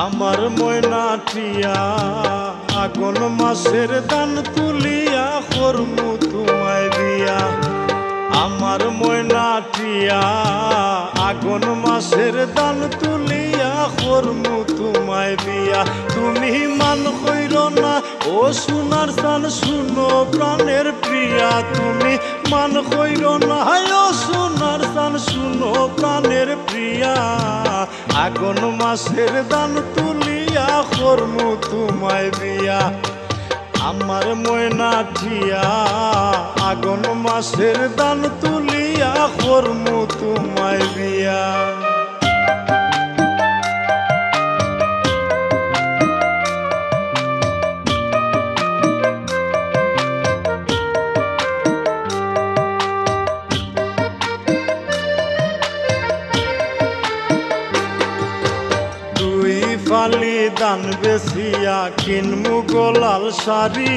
আমার ময়না টিয়া আগুন মাসের দান তুলিয়া করমু তোমায় দিয়া। আমার ময়না টিয়া আগুন মাসের দান তুলিয়া করমু তোমায় দিয়া। তুমি মান কইর না ও সোনার চান শুনো প্রাণের প্রিয়া। তুমি মান কইর না ও সোনার চান শুনো প্রাণের প্রিয়া। আগুন মাসের দান তুলিয়া করমু তোমায় দিয়া। আমার ময়না টিয়া আগুন মাসের দান তুলিয়া করমু তোমায় দিয়া। দুই ফালি দান বেচিয়া কিনমু গোলাল শাড়ি।